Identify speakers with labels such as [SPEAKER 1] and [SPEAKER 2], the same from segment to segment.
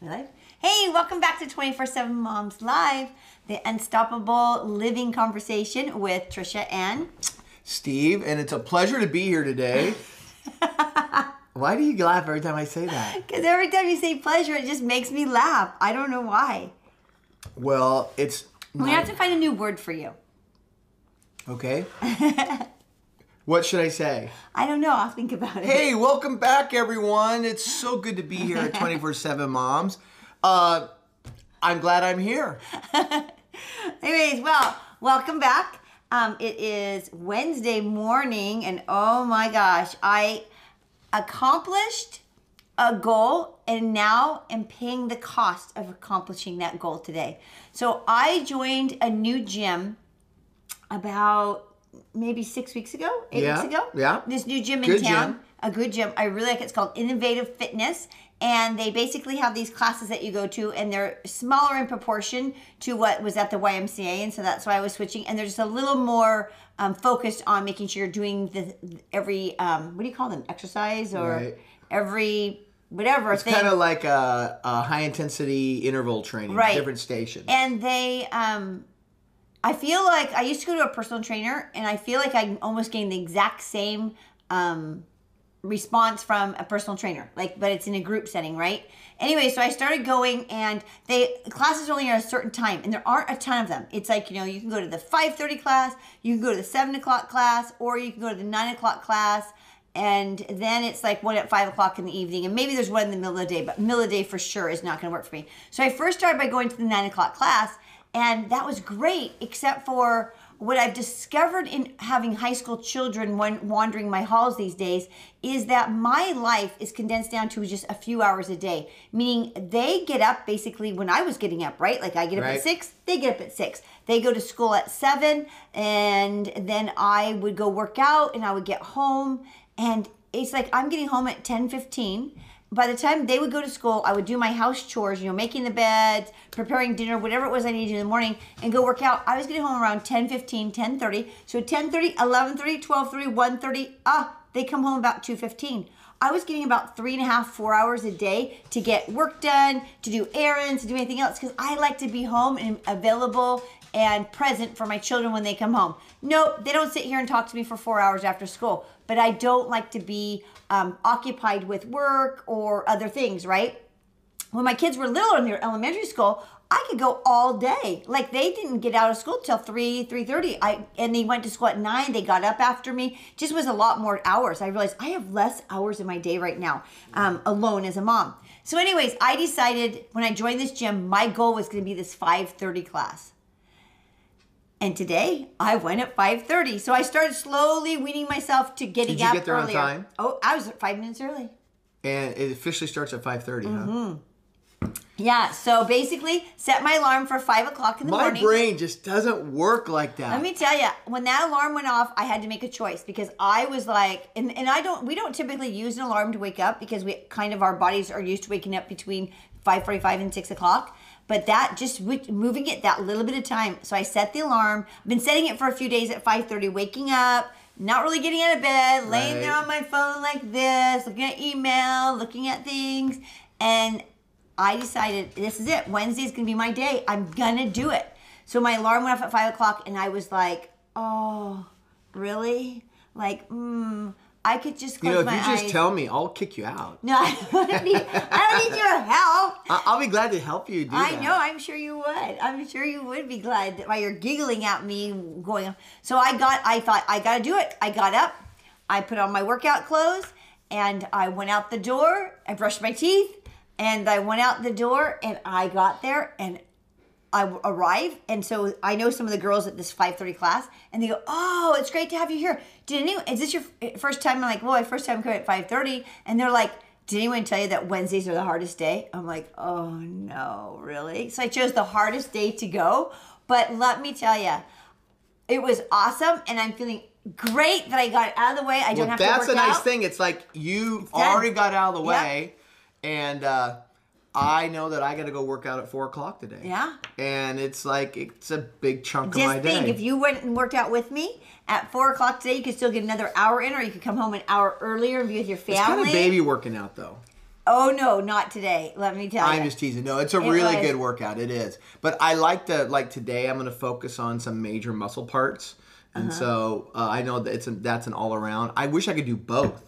[SPEAKER 1] Live? Hey, welcome back to 24/7 Moms Live, the unstoppable living conversation with Trisha and
[SPEAKER 2] Steve, and it's a pleasure to be here today. Why do you laugh every time I say that?
[SPEAKER 1] Because every time you say pleasure, it just makes me laugh. I don't know why.
[SPEAKER 2] Well, it's...
[SPEAKER 1] We have to find a new word for you.
[SPEAKER 2] Okay. What should I say?
[SPEAKER 1] I don't know. I'll think about it.
[SPEAKER 2] Hey, welcome back, everyone. It's so good to be here at 24/7 Moms. I'm glad I'm here.
[SPEAKER 1] Anyways, well, welcome back. It is Wednesday morning, and oh my gosh, I accomplished a goal and now am paying the cost of accomplishing that goal today. So I joined a new gym about maybe 6 weeks ago, 8 weeks ago.
[SPEAKER 2] Yeah.
[SPEAKER 1] This new gym in
[SPEAKER 2] Good
[SPEAKER 1] town.
[SPEAKER 2] gym.
[SPEAKER 1] A good gym. I really like it. It's called Innovative Fitness. And they basically have these classes that you go to, and they're smaller in proportion to what was at the YMCA. And so that's why I was switching. And they're just a little more focused on making sure you're doing every, what do you call them? Exercise or
[SPEAKER 2] Right.
[SPEAKER 1] every whatever
[SPEAKER 2] It's
[SPEAKER 1] thing.
[SPEAKER 2] kind of like a high-intensity interval training.
[SPEAKER 1] Right.
[SPEAKER 2] Different stations.
[SPEAKER 1] And they, I feel like I used to go to a personal trainer, and I feel like I'm almost getting the exact same response from a personal trainer, but it's in a group setting, right? Anyway, so I started going, and classes are only at a certain time, and there aren't a ton of them. It's like, you can go to the 5:30 class, you can go to the 7 o'clock class, or you can go to the 9 o'clock class, and then it's like one at 5 o'clock in the evening, and maybe there's one in the middle of the day, but middle of the day for sure is not going to work for me. So I first started by going to the 9 o'clock class, and that was great, except for what I've discovered in having high school children wandering my halls these days is that my life is condensed down to just a few hours a day. Meaning they get up basically when I was getting up, right? Like I get up at 6, they get up at 6. They go to school at 7, and then I would go work out, and I would get home, and it's like I'm getting home at 10:15. By the time they would go to school, I would do my house chores, making the bed, preparing dinner, whatever it was I needed to do in the morning, and go work out. I was getting home around 10:15, 10:30. So 10:30, 11:30, 12:30, 1:30, they come home about 2:15. I was getting about 3.5, 4 hours a day to get work done, to do errands, to do anything else, because I like to be home and available and present for my children when they come home. Nope, they don't sit here and talk to me for 4 hours after school, but I don't like to be occupied with work or other things, right? When my kids were little in their elementary school, I could go all day. Like they didn't get out of school till 3:30. And they went to school at 9. They got up after me. Just was a lot more hours. I realized I have less hours in my day right now, alone as a mom. So anyways, I decided when I joined this gym, my goal was going to be this 5:30 class. And today I went at 5:30. So I started slowly weaning myself to getting up earlier.
[SPEAKER 2] Did you get there on time?
[SPEAKER 1] Oh, I was 5 minutes early.
[SPEAKER 2] And it officially starts at 5:30, huh?
[SPEAKER 1] Yeah, so basically set my alarm for 5 o'clock in the morning.
[SPEAKER 2] My brain just doesn't work like that.
[SPEAKER 1] Let me tell you, when that alarm went off, I had to make a choice because I was like, and we don't typically use an alarm to wake up because our bodies are used to waking up between 5:45 and 6 o'clock. But that just moving it that little bit of time. So I set the alarm. I've been setting it for a few days at 5:30, waking up, not really getting out of bed, laying there on my phone like this, looking at email, looking at things. And I decided this is it. Wednesday's going to be my day. I'm going to do it. So my alarm went off at 5 o'clock, and I was like, oh, really? Like, I could just close my eyes.
[SPEAKER 2] If you just tell me, I'll kick you out.
[SPEAKER 1] No, I don't need your help.
[SPEAKER 2] I'll be glad to help you do that.
[SPEAKER 1] I know, I'm sure you would. I'm sure you would be glad while you're giggling at me going. So I thought, I got to do it. I got up, I put on my workout clothes, and I went out the door. I brushed my teeth, and I went out the door, and I got there, and I arrived, and so I know some of the girls at this 5:30 class, and they go, "Oh, it's great to have you here. Is this your first time?" I'm like, "Well, my first time coming at 5:30," and they're like, "Did anyone tell you that Wednesdays are the hardest day?" I'm like, "Oh no, really?" So I chose the hardest day to go, but let me tell you, it was awesome, and I'm feeling great that I got it out of the way. I don't have to work out.
[SPEAKER 2] That's a nice thing. It's like you already got out of the way, and I know that I got to go work out at 4 o'clock today.
[SPEAKER 1] Yeah.
[SPEAKER 2] And it's like, it's a big chunk of
[SPEAKER 1] Just
[SPEAKER 2] my day.
[SPEAKER 1] think, if you went and worked out with me at 4 o'clock today, you could still get another hour in, or you could come home an hour earlier and be with your family.
[SPEAKER 2] It's kind of baby working out, though.
[SPEAKER 1] Oh no, not today. Let me tell you.
[SPEAKER 2] I'm just teasing. No, it's a really good workout. It is. But I like today I'm going to focus on some major muscle parts. And so I know that that's an all around. I wish I could do both.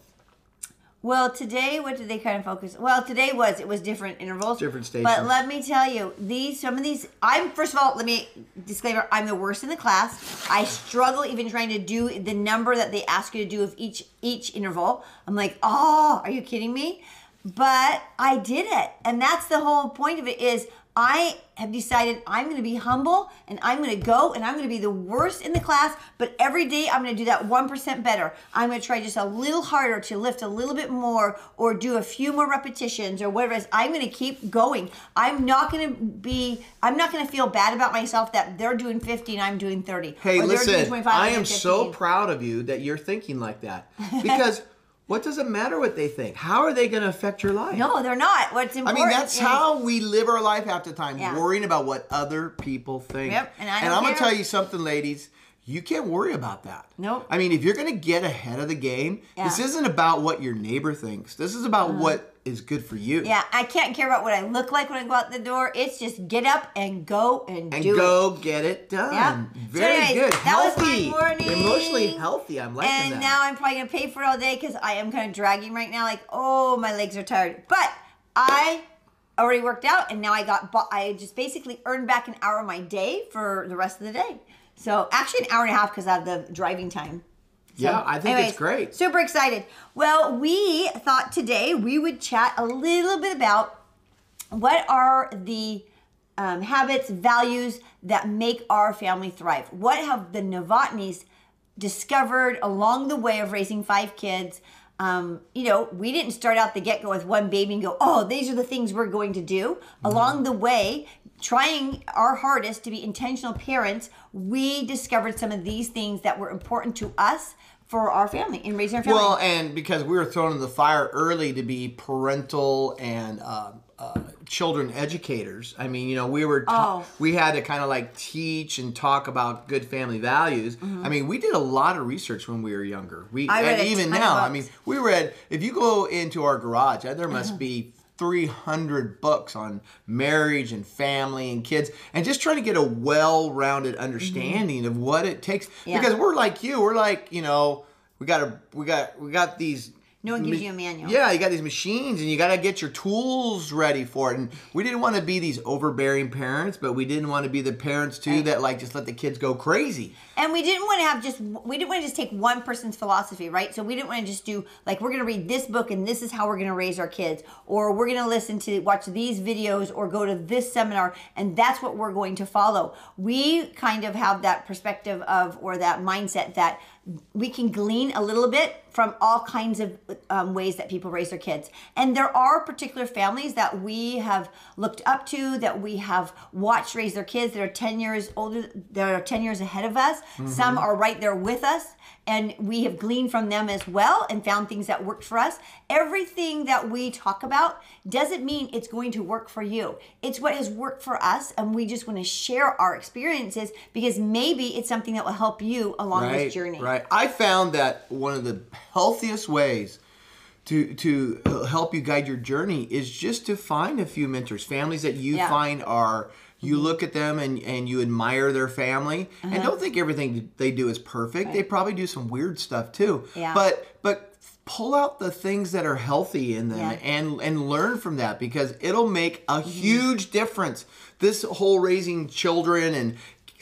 [SPEAKER 1] Well, today, what did they kind of focus? Well, today it was different intervals.
[SPEAKER 2] Different stations.
[SPEAKER 1] But let me tell you, some of these, first of all, let me, disclaimer, I'm the worst in the class. I struggle even trying to do the number that they ask you to do of each interval. I'm like, oh, are you kidding me? But I did it. And that's the whole point of it is I have decided I'm going to be humble and I'm going to go and I'm going to be the worst in the class, but every day I'm going to do that 1% better. I'm going to try just a little harder to lift a little bit more or do a few more repetitions or whatever it is. I'm going to keep going. I'm not going to feel bad about myself that they're doing 50 and I'm doing 30.
[SPEAKER 2] Hey, listen, I am so proud of you that you're thinking like that because what does it matter what they think? How are they going to affect your life?
[SPEAKER 1] No, they're not. What's important
[SPEAKER 2] that's how we live our life half the time, worrying about what other people think.
[SPEAKER 1] Yep, and I'm
[SPEAKER 2] going to tell you something, ladies. You can't worry about that.
[SPEAKER 1] Nope.
[SPEAKER 2] I mean, if you're going to get ahead of the game, this isn't about what your neighbor thinks. This is about what is good for you.
[SPEAKER 1] Yeah, I can't care about what I look like when I go out the door. It's just get up and go and do it.
[SPEAKER 2] And go get it done.
[SPEAKER 1] Yeah.
[SPEAKER 2] Very good. Healthy.
[SPEAKER 1] That was my morning.
[SPEAKER 2] Emotionally healthy. I'm liking that.
[SPEAKER 1] And now I'm probably going to pay for it all day because I am kind of dragging right now. Like, oh, my legs are tired. But I already worked out and now I just basically earned back an hour of my day for the rest of the day. So actually an hour and a half because I have the driving time. So,
[SPEAKER 2] yeah, I think it's great.
[SPEAKER 1] Super excited. Well, we thought today we would chat a little bit about what are the habits, values that make our family thrive. What have the Novotnys discovered along the way of raising 5 kids? We didn't start out the get-go with one baby and go, oh, these are the things we're going to do. Mm-hmm. Along the way, trying our hardest to be intentional parents, we discovered some of these things that were important to us for our family, in raising our family.
[SPEAKER 2] Well, and because we were thrown in the fire early to be parental and children educators. I mean, we had to kind of like teach and talk about good family values. Mm-hmm. I mean, we did a lot of research when we were younger. Even now, I mean, we read, if you go into our garage, there must be 300 books on marriage and family and kids, and just trying to get a well-rounded understanding of what it takes. Yeah. Because we're like you, we got these.
[SPEAKER 1] No one gives you a manual.
[SPEAKER 2] Yeah, you got these machines, and you got to get your tools ready for it. And we didn't want to be these overbearing parents, but we didn't want to be the parents too that just let the kids go crazy.
[SPEAKER 1] And we didn't want to just take one person's philosophy, right? So we didn't want to just do we're going to read this book and this is how we're going to raise our kids, or we're going to watch these videos or go to this seminar and that's what we're going to follow. We kind of have that perspective or that mindset that we can glean a little bit from all kinds of ways that people raise their kids. And there are particular families that we have looked up to, that we have watched raise their kids that are 10 years older, that are 10 years ahead of us. Mm-hmm. Some are right there with us. And we have gleaned from them as well and found things that worked for us. Everything that we talk about doesn't mean it's going to work for you. It's what has worked for us, and we just want to share our experiences because maybe it's something that will help you along this journey.
[SPEAKER 2] Right. I found that one of the healthiest ways to help you guide your journey is just to find a few mentors, families that you find are... You look at them and you admire their family, and don't think everything they do is perfect. Right. They probably do some weird stuff too. Yeah. But pull out the things that are healthy in them and learn from that, because it'll make a huge difference. This whole raising children and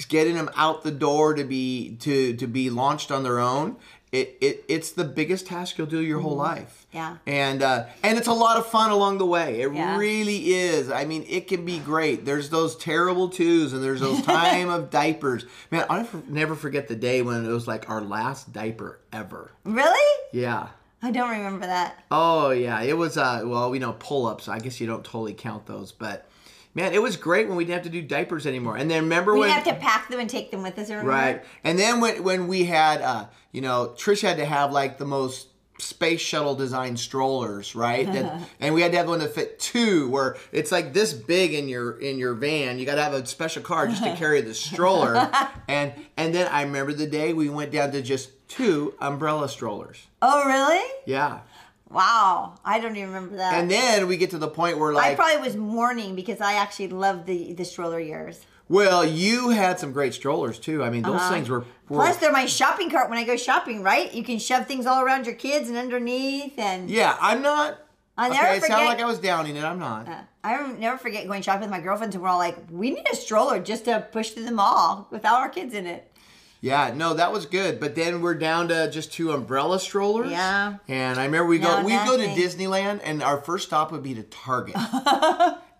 [SPEAKER 2] getting them out the door to be launched on their own. It's the biggest task you'll do your whole life.
[SPEAKER 1] Yeah.
[SPEAKER 2] And it's a lot of fun along the way. It really is. I mean, it can be great. There's those terrible twos and there's those time of diapers. Man, I'll never forget the day when it was like our last diaper ever.
[SPEAKER 1] Really?
[SPEAKER 2] Yeah.
[SPEAKER 1] I don't remember that.
[SPEAKER 2] Oh, yeah. It was, pull-ups. I guess you don't totally count those, but... Man, it was great when we didn't have to do diapers anymore. And then remember
[SPEAKER 1] we didn't have to pack them and take them with us. Remember?
[SPEAKER 2] Right. And then when we had, Trish had to have the most space shuttle design strollers, right? And we had to have one that fit 2, where it's like this big in your van. You got to have a special car just to carry the stroller. And then I remember the day we went down to just 2 umbrella strollers.
[SPEAKER 1] Oh, really?
[SPEAKER 2] Yeah.
[SPEAKER 1] Wow. I don't even remember that.
[SPEAKER 2] And then we get to the point where
[SPEAKER 1] I probably was mourning because I actually loved the stroller years.
[SPEAKER 2] Well, you had some great strollers too. I mean, those things were
[SPEAKER 1] Plus, they're my shopping cart when I go shopping, right? You can shove things all around your kids and underneath. And
[SPEAKER 2] yeah, I'm not.
[SPEAKER 1] I'll never forget.
[SPEAKER 2] It sounded like I was downing it. I'm not.
[SPEAKER 1] I never forget going shopping with my girlfriends and we're all like, we need a stroller just to push through the mall without our kids in it.
[SPEAKER 2] Yeah, no, that was good. But then we're down to just 2 umbrella strollers.
[SPEAKER 1] Yeah.
[SPEAKER 2] And I remember we'd go to Disneyland, and our first stop would be to Target.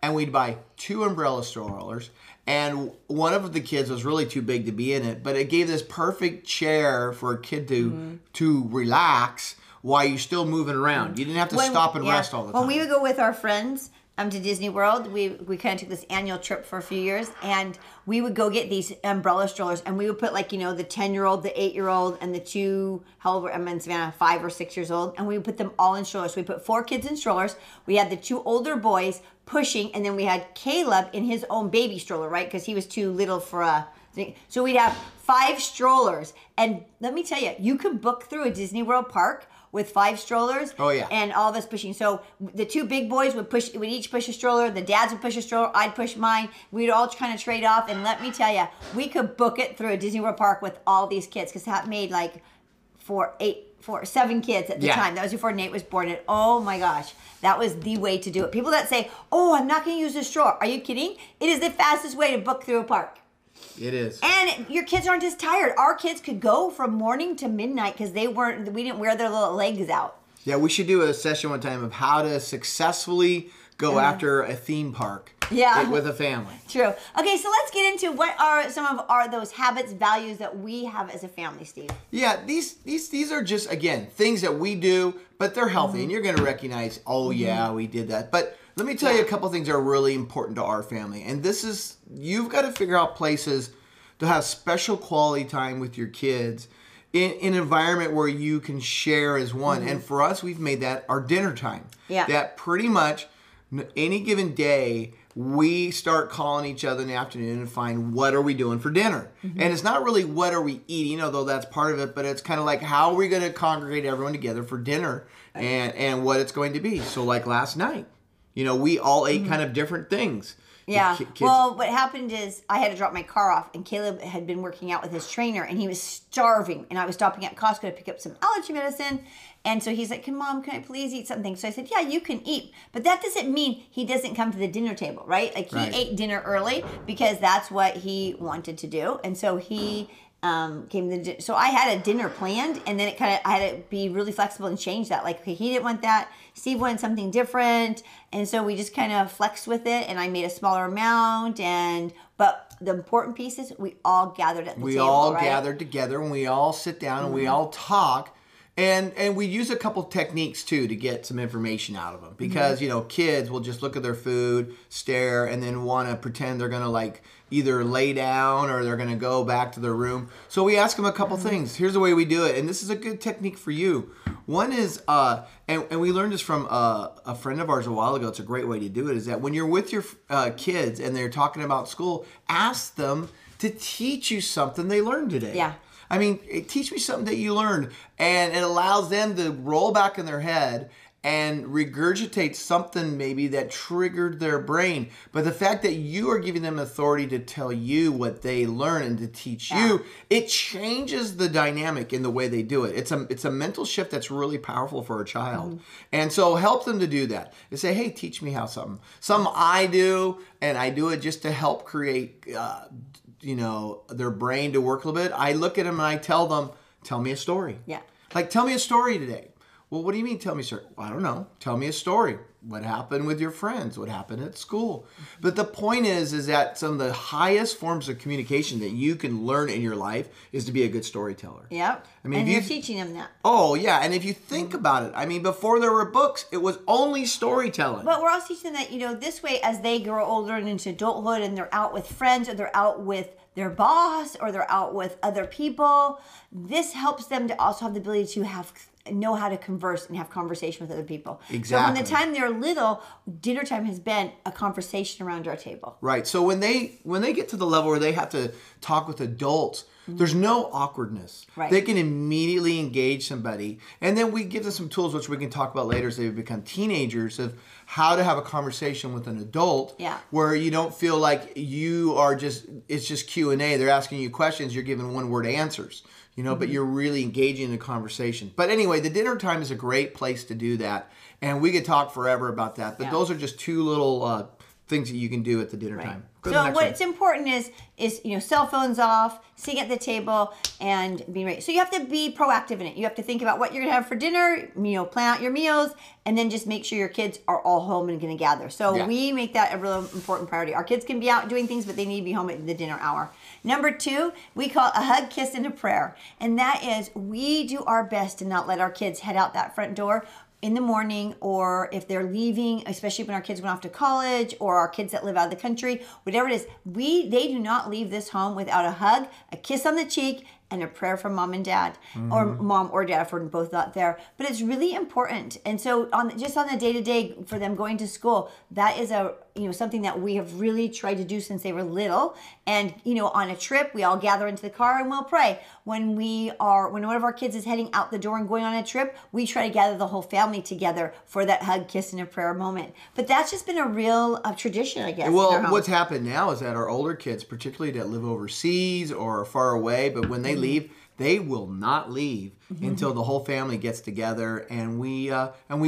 [SPEAKER 2] And we'd buy 2 umbrella strollers. And one of the kids was really too big to be in it, but it gave this perfect chair for a kid to relax while you're still moving around. You didn't have to stop and rest all the time.
[SPEAKER 1] When we would go with our friends to Disney World, we kind of took this annual trip for a few years, and we would go get these umbrella strollers, and we would put the 10-year-old, the 8-year-old, and the 2, I'm in Savannah, 5 or 6 years old, and we would put them all in strollers. So we put 4 kids in strollers. We had the 2 older boys pushing, and then we had Caleb in his own baby stroller, right? Because he was too little for a thing. So we'd have 5 strollers, and let me tell you, you can book through a Disney World park with 5 strollers.
[SPEAKER 2] Oh, yeah.
[SPEAKER 1] And all of us pushing. So the 2 big boys would each push a stroller. The dads would push a stroller. I'd push mine. We'd all kind of trade off. And let me tell you, we could book it through a Disney World park with all these kids, because that made 7 kids at the time. That was before Nate was born. And oh my gosh, that was the way to do it. People that say, oh, I'm not going to use a stroller. Are you kidding? It is the fastest way to book through a park.
[SPEAKER 2] It is.
[SPEAKER 1] And your kids aren't as tired. Our kids could go from morning to midnight because we didn't wear their little legs out.
[SPEAKER 2] Yeah, we should do a session one time of how to successfully go after a theme park with a family.
[SPEAKER 1] True. Okay, so let's get into what are some of those habits, values that we have as a family, Steve.
[SPEAKER 2] Yeah, these are just, again, things that we do, but they're healthy. And you're going to recognize, yeah, we did that. But let me tell you a couple things that are really important to our family. And this is, you've got to figure out places to have special quality time with your kids in an environment where you can share as one. And for us, we've made that our dinner time. Yeah. That pretty much any given day, we start calling each other in the afternoon and find what are we doing for dinner. And it's not really what are we eating, although that's part of it, but it's kind of like how are we going to congregate everyone together for dinner and what it's going to be. So like last night, we all ate kind of different things.
[SPEAKER 1] Yeah. Well, what happened is I had to drop my car off, and Caleb had been working out with his trainer, and he was starving. And I was stopping at Costco to pick up some allergy medicine. And so he's like, Mom, can I please eat something? So I said, yeah, you can eat. But that doesn't mean he doesn't come to the dinner table, right? Like he ate dinner early because that's what he wanted to do. And so he came to so I had a dinner planned, and then I had to be really flexible and change that. Like, okay, he didn't want that. Steve wanted something different. And so we just kind of flexed with it, and I made a smaller amount. But the important piece is we all gathered at the table.
[SPEAKER 2] We all gathered together, and we all sit down and we all talk. And we use a couple techniques too to get some information out of them, because kids will just look at their food, stare, and then want to pretend they're gonna either lay down or they're gonna go back to their room. So we ask them a couple things. Here's the way we do it, and this is a good technique for you. One is, and we learned this from a friend of ours a while ago. It's a great way to do it. Is that when you're with your kids and they're talking about school, ask them to teach you something they learned today.
[SPEAKER 1] Yeah.
[SPEAKER 2] I mean, teach me something that you learned. And it allows them to roll back in their head and regurgitate something maybe that triggered their brain. But the fact that you are giving them authority to tell you what they learn and to teach you, it changes the dynamic in the way they do it. It's a mental shift that's really powerful for a child. And so help them to do that. And say, hey, teach me how something I do, and I do it just to help create their brain to work a little bit. I look at them and I tell them, tell me a story.
[SPEAKER 1] Yeah.
[SPEAKER 2] Like, tell me a story today. Well, what do you mean tell me a story? Well, I don't know. Tell me a story. What happened with your friends? What happened at school? But the point is that some of the highest forms of communication that you can learn in your life is to be a good storyteller.
[SPEAKER 1] Yep. I mean, and you're teaching them that.
[SPEAKER 2] Oh, yeah. And if you think about it, I mean, before there were books, it was only storytelling.
[SPEAKER 1] But we're also teaching them that, this way, as they grow older and into adulthood and they're out with friends or they're out with their boss or they're out with other people, this helps them to also have the ability to have know how to converse and have conversation with other people.
[SPEAKER 2] Exactly.
[SPEAKER 1] So from the time they're little, dinner time has been a conversation around our table.
[SPEAKER 2] Right. So when they get to the level where they have to talk with adults, there's no awkwardness.
[SPEAKER 1] Right.
[SPEAKER 2] They can immediately engage somebody. And then we give them some tools, which we can talk about later as they become teenagers, of how to have a conversation with an adult where you don't feel like you are it's just Q&A. They're asking you questions. You're giving one-word answers, but you're really engaging in the conversation. But anyway, the dinner time is a great place to do that. And we could talk forever about that. But those are just two little things that you can do at the dinner time.
[SPEAKER 1] So what's important is cell phones off, sitting at the table, and being ready. So you have to be proactive in it. You have to think about what you're gonna have for dinner, plan out your meals, and then just make sure your kids are all home and gonna gather. So we make that a real important priority. Our kids can be out doing things, but they need to be home at the dinner hour. Number 2, we call it a hug, kiss, and a prayer. And that is, we do our best to not let our kids head out that front door in the morning, or if they're leaving, especially when our kids went off to college, or our kids that live out of the country, whatever it is, they do not leave this home without a hug, a kiss on the cheek, and a prayer from mom and dad, or mom or dad if we're both not there. But it's really important. And so on the day-to-day for them going to school, that is something that we have really tried to do since they were little. And on a trip, we all gather into the car and we'll pray. When one of our kids is heading out the door and going on a trip, we try to gather the whole family together for that hug, kiss, and a prayer moment. But that's just been a real tradition, I guess.
[SPEAKER 2] Well, what's happened now is that our older kids, particularly that live overseas or far away, but when they leave, they will not leave until the whole family gets together, and we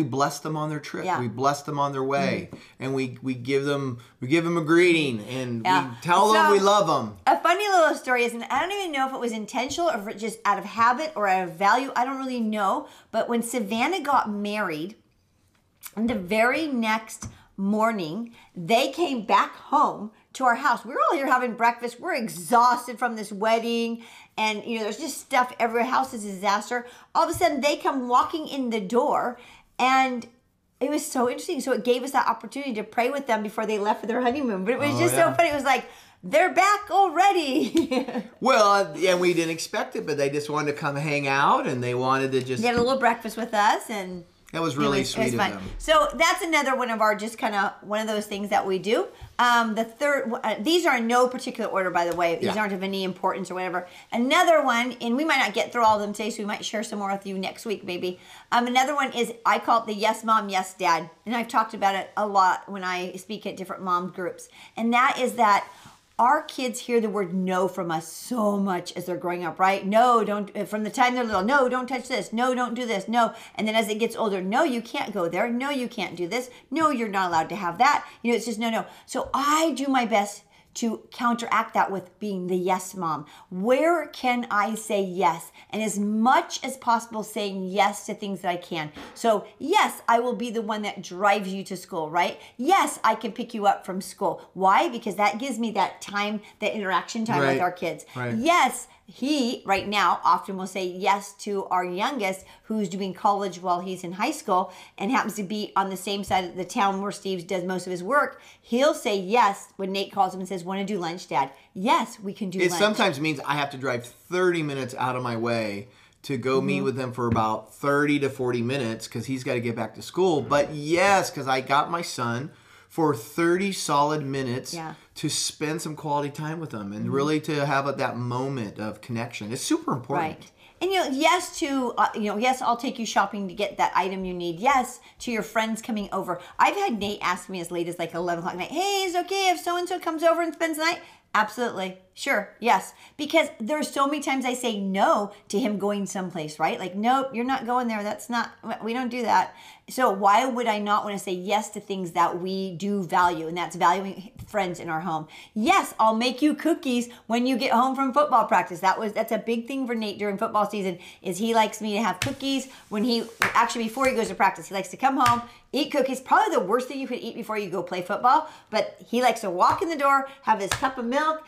[SPEAKER 2] bless them on their trip. We bless them on their way, and we give them a greeting, and we tell them we love them.
[SPEAKER 1] A funny little story is, and I don't even know if it was intentional or if it just out of habit or out of value. I don't really know. But when Savannah got married, and the very next morning, they came back home to our house. We were all here having breakfast. We're exhausted from this wedding. And, there's just stuff everywhere. House is a disaster. All of a sudden, they come walking in the door. And it was so interesting. So it gave us that opportunity to pray with them before they left for their honeymoon. But it was so funny. It was like, they're back already.
[SPEAKER 2] Well, and we didn't expect it, but they just wanted to come hang out. And they wanted to just...
[SPEAKER 1] Get a little breakfast with us. And...
[SPEAKER 2] That was really sweet of them.
[SPEAKER 1] So that's another one of our one of those things that we do. The third, these are in no particular order, by the way. These aren't of any importance or whatever. Another one, and we might not get through all of them today, so we might share some more with you next week, maybe. Another one is, I call it the Yes Mom, Yes Dad. And I've talked about it a lot when I speak at different mom groups. And that is that our kids hear the word no from us so much as they're growing up, right? No, don't, from the time they're little, no, don't touch this. No, don't do this. No. And then as it gets older, no, you can't go there. No, you can't do this. No, you're not allowed to have that. It's just no. So I do my best to counteract that with being the yes mom. Where can I say yes? And as much as possible saying yes to things that I can. So yes, I will be the one that drives you to school, right? Yes, I can pick you up from school. Why? Because that gives me that time, that interaction time with our kids.
[SPEAKER 2] Right.
[SPEAKER 1] Yes, he right now often will say yes to our youngest who's doing college while he's in high school and happens to be on the same side of the town where Steve does most of his work. He'll say yes when Nate calls him and says, want to do lunch, Dad? Yes, we can do lunch.
[SPEAKER 2] It sometimes means I have to drive 30 minutes out of my way to go meet with him for about 30 to 40 minutes because he's got to get back to school. But yes, because I got my son for 30 solid minutes to spend some quality time with them and really to have that moment of connection. It's super important.
[SPEAKER 1] Right. And yes to yes, I'll take you shopping to get that item you need. Yes to your friends coming over. I've had Nate ask me as late as like 11 o'clock at night, hey, is it okay if so-and-so comes over and spends the night? Absolutely. Sure. Yes. Because there's so many times I say no to him going someplace, right? Like, nope, you're not going there. We don't do that. So why would I not want to say yes to things that we do value? And that's valuing friends in our home. Yes, I'll make you cookies when you get home from football practice. That's a big thing for Nate during football season is he likes me to have cookies before he goes to practice. He likes to come home, eat cookies. Probably the worst thing you could eat before you go play football. But he likes to walk in the door, have his cup of milk,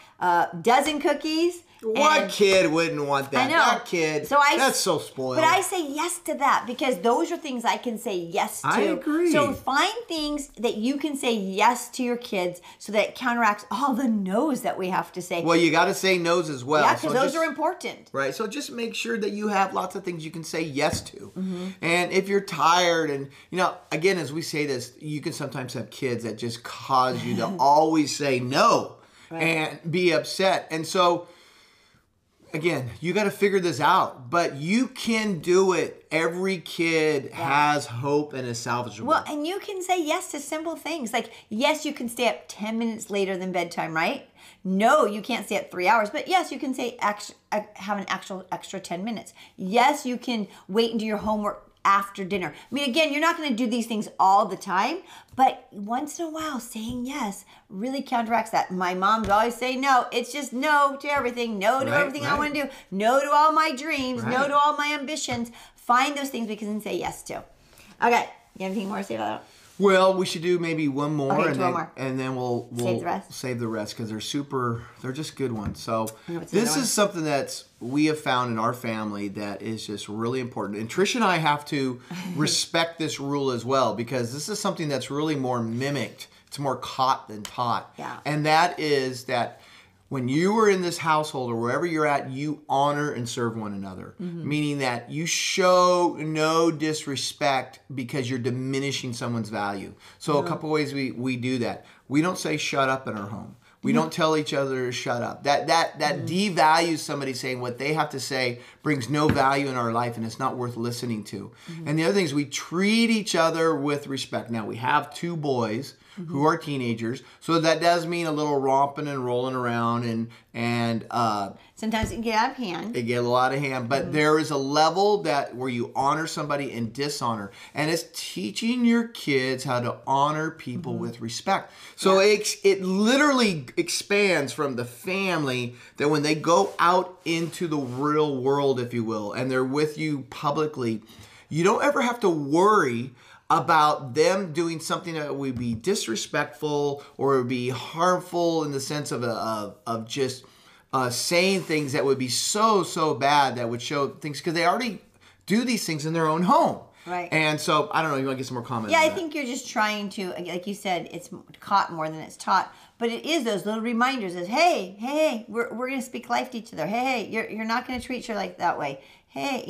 [SPEAKER 1] dozen cookies.
[SPEAKER 2] What kid wouldn't want that?
[SPEAKER 1] I know.
[SPEAKER 2] That kid, that's so spoiled.
[SPEAKER 1] But I say yes to that because those are things I can say yes to.
[SPEAKER 2] I agree.
[SPEAKER 1] So find things that you can say yes to your kids so so that it counteracts all the no's that we have to say.
[SPEAKER 2] Well, you got to say no's as well.
[SPEAKER 1] Yeah, because those are important.
[SPEAKER 2] Right. So just make sure that you have lots of things you can say yes to. And if you're tired and, again, as we say this, you can sometimes have kids that just cause you to always say no and be upset. And so, again, you got to figure this out, but you can do it. Every kid has hope and is salvageable.
[SPEAKER 1] Well, and you can say yes to simple things. Like, yes, you can stay up 10 minutes later than bedtime, right? No, you can't stay up 3 hours, but yes, you can say have an actual extra 10 minutes. Yes, you can wait and do your homework after dinner. I mean, again, you're not going to do these things all the time, but once in a while, saying yes really counteracts that. My mom's always saying no. It's just no to everything. No to everything I want to do. No to all my dreams. No to all my ambitions. Find those things we can say yes to. Okay. You have anything more to say about that?
[SPEAKER 2] Well, we should do maybe one more,
[SPEAKER 1] okay,
[SPEAKER 2] and then we'll
[SPEAKER 1] save the rest
[SPEAKER 2] because they're just good ones. So this is something that we have found in our family that is just really important. And Trish and I have to respect this rule as well, because this is something that's really more mimicked. It's more caught than taught.
[SPEAKER 1] Yeah.
[SPEAKER 2] And that is that when you are in this household or wherever you're at, you honor and serve one another. Meaning that you show no disrespect because you're diminishing someone's value. So a couple ways we do that. We don't say shut up in our home. We don't tell each other to shut up. That devalues somebody. Saying what they have to say brings no value in our life, and it's not worth listening to. And the other thing is we treat each other with respect. Now, we have 2 boys who are teenagers, so that does mean a little romping and rolling around, and
[SPEAKER 1] sometimes it can get out of hand.
[SPEAKER 2] It get a little out of hand, but there is a level where you honor somebody and dishonor, and it's teaching your kids how to honor people with respect. So it literally expands from the family, that when they go out into the real world, if you will, and they're with you publicly, you don't ever have to worry about them doing something that would be disrespectful or would be harmful in the sense of just saying things that would be so bad that would show things, because they already do these things in their own home.
[SPEAKER 1] Right.
[SPEAKER 2] And so, I don't know, you want to get some more comments?
[SPEAKER 1] Yeah, I think you're just trying to, like you said, it's caught more than it's taught. But it is those little reminders of, hey, we're going to speak life to each other. Hey, you're not going to treat each other like that way. Hey,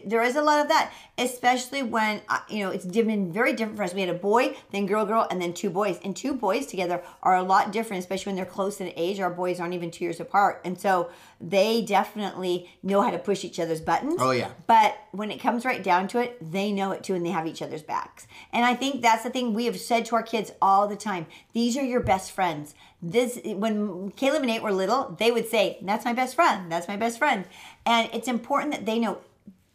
[SPEAKER 1] there is a lot of that, especially when, it's been very different for us. We had a boy, then girl, and then 2 boys. And 2 boys together are a lot different, especially when they're close in age. Our boys aren't even 2 years apart. And so they definitely know how to push each other's buttons.
[SPEAKER 2] Oh, yeah.
[SPEAKER 1] But when it comes right down to it, they know it too, and they have each other's backs. And I think that's the thing we have said to our kids all the time. These are your best friends. When Caleb and Nate were little, they would say, that's my best friend. That's my best friend. And it's important that they know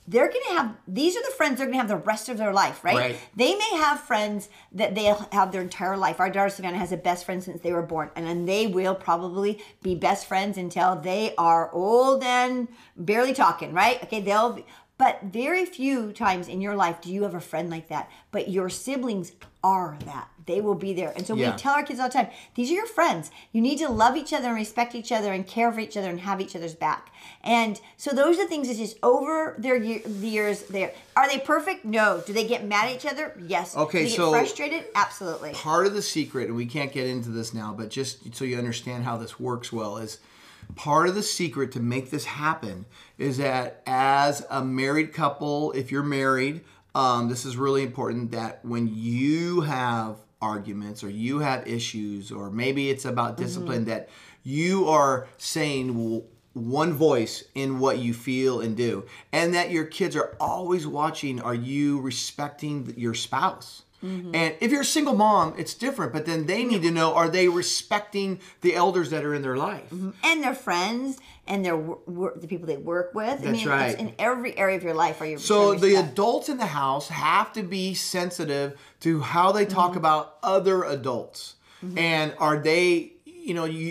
[SPEAKER 1] they're going to have, these are the friends they're going to have the rest of their life, right? They may have friends that they'll have their entire life. Our daughter Savannah has a best friend since they were born, and then they will probably be best friends until they are old and barely talking, right? Okay, but very few times in your life do you have a friend like that. But your siblings are that. They will be there. And so we tell our kids all the time, these are your friends. You need to love each other and respect each other and care for each other and have each other's back. And so those are the things that just over the years there. Are they perfect? No. Do they get mad at each other? Yes.
[SPEAKER 2] Okay,
[SPEAKER 1] do they get frustrated? Absolutely.
[SPEAKER 2] Part of the secret, and we can't get into this now, but just so you understand how this works well, is part of the secret to make this happen is that as a married couple, if you're married, this is really important, that when you have arguments or you have issues, or maybe it's about discipline, that you are saying one voice in what you feel and do, and that your kids are always watching, are you respecting your spouse? And if you're a single mom, it's different, but then they need to know, are they respecting the elders that are in their life?
[SPEAKER 1] And their friends and the people they work with.
[SPEAKER 2] That's right.
[SPEAKER 1] It's in every area of your life. Are you
[SPEAKER 2] so the adults in the house have to be sensitive to how they talk about other adults. And are they,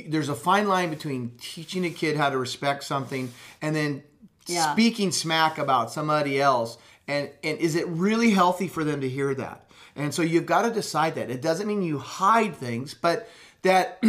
[SPEAKER 2] there's a fine line between teaching a kid how to respect something and then speaking smack about somebody else. And is it really healthy for them to hear that? And so you've got to decide that. It doesn't mean you hide things, but that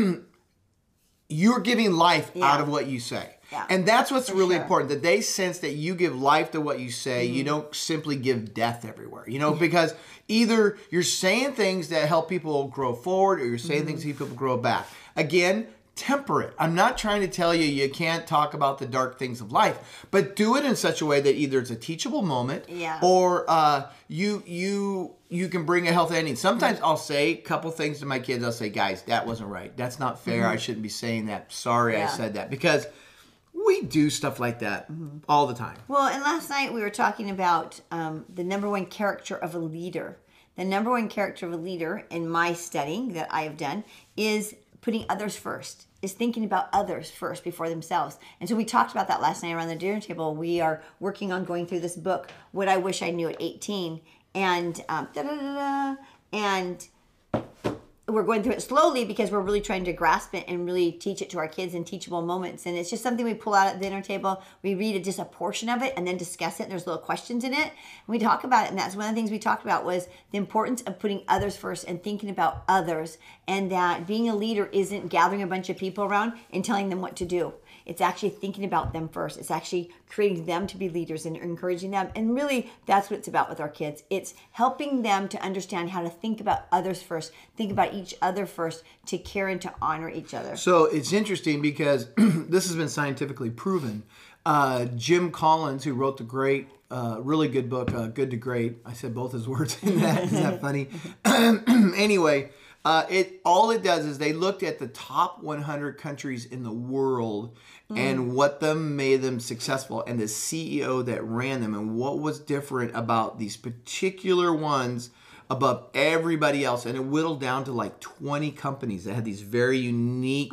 [SPEAKER 2] you're giving life out of what you say.
[SPEAKER 1] Yeah.
[SPEAKER 2] And that's what's
[SPEAKER 1] For
[SPEAKER 2] really
[SPEAKER 1] sure.
[SPEAKER 2] important, that they sense that you give life to what you say. You don't simply give death everywhere, because either you're saying things that help people grow forward or you're saying things that help people grow back. Again, temper it. I'm not trying to tell you can't talk about the dark things of life, but do it in such a way that either it's a teachable moment or you can bring a healthy ending. Sometimes I'll say a couple things to my kids. I'll say, guys, that wasn't right. That's not fair. I shouldn't be saying that. Sorry I said that. Because we do stuff like that all the time.
[SPEAKER 1] Well, and last night we were talking about the number one character of a leader. The number one character of a leader in my studying that I have done is putting others first, is thinking about others first before themselves. And so we talked about that last night around the dinner table. We are working on going through this book, What I Wish I Knew at 18. And and we're going through it slowly because we're really trying to grasp it and really teach it to our kids in teachable moments. And it's just something we pull out at the dinner table. We read just a portion of it and then discuss it. And there's little questions in it. And we talk about it. And that's one of the things we talked about was the importance of putting others first and thinking about others. And that being a leader isn't gathering a bunch of people around and telling them what to do. It's actually thinking about them first. It's actually creating them to be leaders and encouraging them. And really, that's what it's about with our kids. It's helping them to understand how to think about others first, think about each other first, to care and to honor each other.
[SPEAKER 2] So it's interesting because this has been scientifically proven. Jim Collins, who wrote the great, really good book, Good to Great. I said both his words in that. Isn't that funny? Anyway, all it does is they looked at the top 100 countries in the world and what made them successful, and the CEO that ran them, and what was different about these particular ones above everybody else. And it whittled down to like 20 companies that had these very unique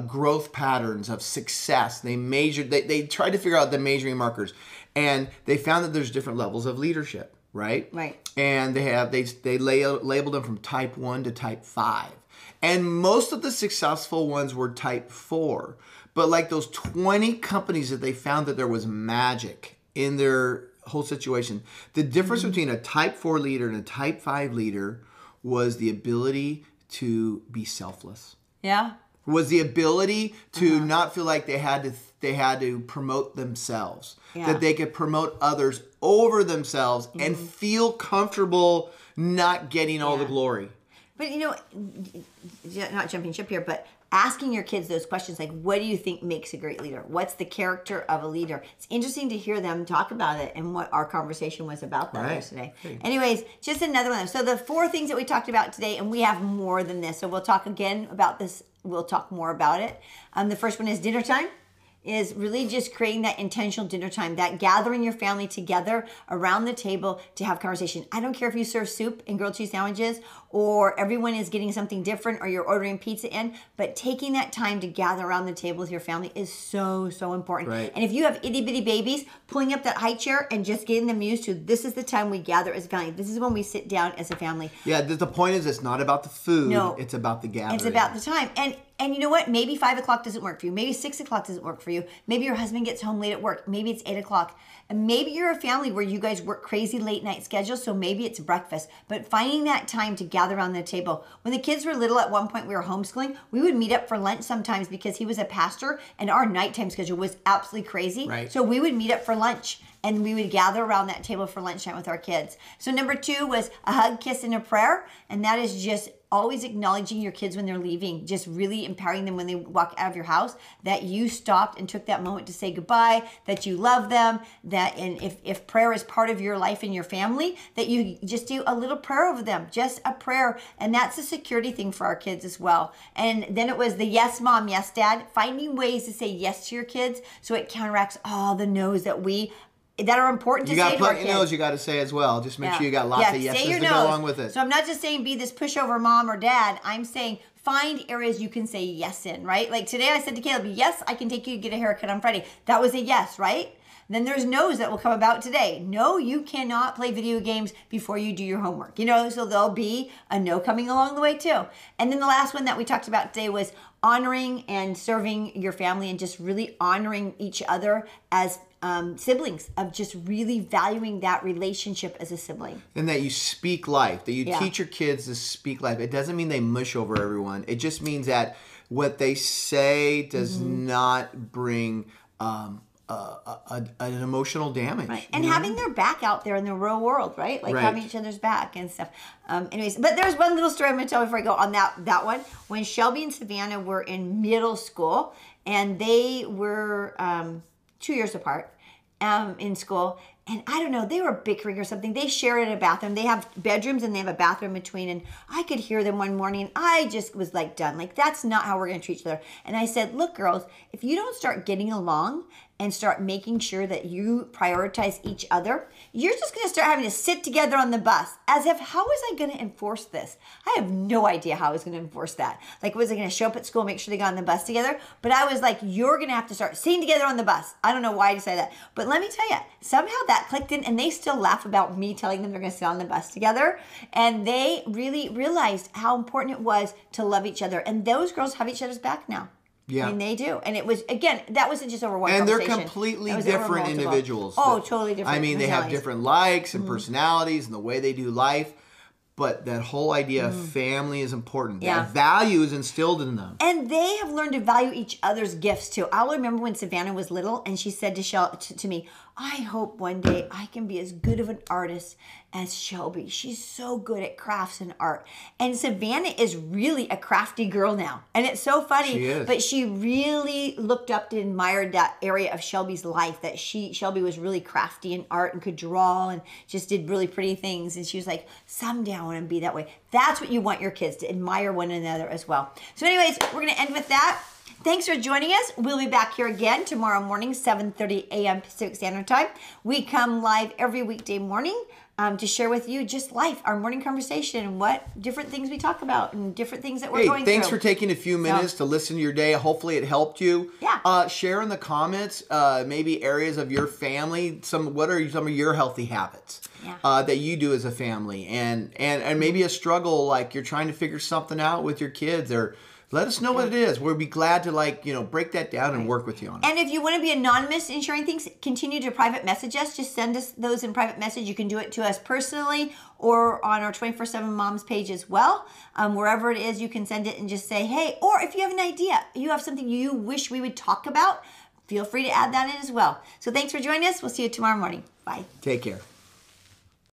[SPEAKER 2] growth patterns of success. They measured, they tried to figure out the measuring markers, and they found that there's different levels of leadership. Right. And they labeled them from type 1 to type 5. And most of the successful ones were type 4. But like those 20 companies that they found that there was magic in their whole situation. The difference between a type 4 leader and a type 5 leader was the ability to be selfless.
[SPEAKER 1] Yeah.
[SPEAKER 2] Was the ability to not feel like they had to promote themselves. That they could promote others over themselves and feel comfortable not getting all the glory.
[SPEAKER 1] But not jumping ship here, but asking your kids those questions like, what do you think makes a great leader? What's the character of a leader? It's interesting to hear them talk about it and what our conversation was about that yesterday. Anyways, just another one. So the 4 things that we talked about today, and we have more than this, so we'll talk again about this. We'll talk more about it. The first one is dinner time. Is really just creating that intentional dinner time, that gathering your family together around the table to have conversation. I don't care if you serve soup and grilled cheese sandwiches or everyone is getting something different or you're ordering pizza in, but taking that time to gather around the table with your family is so, so important. And if you have itty bitty babies, pulling up that high chair and just getting them used to, this is the time we gather as a family. This is when we sit down as a family.
[SPEAKER 2] Yeah, the point is it's not about the food. No, it's about the gathering.
[SPEAKER 1] It's about the time. And you know what? Maybe 5 o'clock doesn't work for you. Maybe 6 o'clock doesn't work for you. Maybe your husband gets home late at work. Maybe it's 8 o'clock. And maybe you're a family where you guys work crazy late night schedules, so maybe it's breakfast. But finding that time to gather around the table. When the kids were little, at one point we were homeschooling, we would meet up for lunch sometimes because he was a pastor and our nighttime schedule was absolutely crazy. So we would meet up for lunch and we would gather around that table for lunchtime with our kids. So number 2 was a hug, kiss, and a prayer. And that is just always acknowledging your kids when they're leaving, just really empowering them when they walk out of your house, that you stopped and took that moment to say goodbye, that you love them, and if prayer is part of your life and your family, that you just do a little prayer over them, just a prayer. And that's a security thing for our kids as well. And then it was the yes, mom, yes, dad, finding ways to say yes to your kids so it counteracts all the no's that are important to say to our kids. You got plenty of
[SPEAKER 2] no's you got to say as well. Just make sure you got lots of yeses to go along with it.
[SPEAKER 1] So I'm not just saying be this pushover mom or dad. I'm saying find areas you can say yes in, right? Like today I said to Caleb, yes, I can take you to get a haircut on Friday. That was a yes, right? Then there's no's that will come about today. No, you cannot play video games before you do your homework. So there'll be a no coming along the way too. And then the last one that we talked about today was honoring and serving your family and just really honoring each other as siblings, of just really valuing that relationship as a sibling.
[SPEAKER 2] And that you speak life, that you teach your kids to speak life. It doesn't mean they mush over everyone. It just means that what they say does not bring an emotional damage.
[SPEAKER 1] Right. And having their back out there in the real world, right? Like having each other's back and stuff. Anyways, but there's one little story I'm going to tell before I go on that one. When Shelby and Savannah were in middle school, and they were 2 years apart in school, and I don't know, they were bickering or something. They shared a bathroom. They have bedrooms and they have a bathroom between. And I could hear them one morning. And I just was like, done. Like, that's not how we're going to treat each other. And I said, look, girls, if you don't start getting along and start making sure that you prioritize each other, you're just going to start having to sit together on the bus. As if, how was I going to enforce this? I have no idea how I was going to enforce that. Like, was I going to show up at school and make sure they got on the bus together? But I was like, you're going to have to start sitting together on the bus. I don't know why I decided that. But let me tell you, somehow that clicked in, and they still laugh about me telling them they're going to sit on the bus together. And they really realized how important it was to love each other. And those girls have each other's back now.
[SPEAKER 2] Yeah.
[SPEAKER 1] I mean, they do. And it was, again, that wasn't just over one
[SPEAKER 2] and
[SPEAKER 1] conversation.
[SPEAKER 2] they're completely different individuals.
[SPEAKER 1] Oh, totally different.
[SPEAKER 2] I mean, they have different likes and personalities and the way they do life. But that whole idea of family is important.
[SPEAKER 1] Yeah.
[SPEAKER 2] That value is instilled in them.
[SPEAKER 1] And they have learned to value each other's gifts, too. I'll remember when Savannah was little, and she said to me, I hope one day I can be as good of an artist as Shelby. She's so good at crafts and art. And Savannah is really a crafty girl now. And it's so funny.
[SPEAKER 2] She is.
[SPEAKER 1] But she really looked up and admired that area of Shelby's life, that Shelby was really crafty in art and could draw and just did really pretty things. And she was like, someday I want to be that way. That's what you want your kids to admire one another as well. So anyways, we're going to end with that. Thanks for joining us. We'll be back here again tomorrow morning, 7:30 a.m. Pacific Standard Time. We come live every weekday morning to share with you just life, our morning conversation, and what different things we talk about and different things that we're going through.
[SPEAKER 2] Thanks for taking a few minutes to listen to your day. Hopefully it helped you.
[SPEAKER 1] Yeah.
[SPEAKER 2] Share in the comments maybe areas of your family. What are some of your healthy habits that you do as a family? And maybe a struggle like you're trying to figure something out with your kids, or let us know what it is. We'll be glad to break that down and work with you on it.
[SPEAKER 1] And if you want to be anonymous in sharing things, continue to private message us. Just send us those in private message. You can do it to us personally or on our 24/7 Moms page as well. Wherever it is, you can send it and just say, hey, or if you have an idea, you have something you wish we would talk about, feel free to add that in as well. So thanks for joining us. We'll see you tomorrow morning. Bye.
[SPEAKER 2] Take care.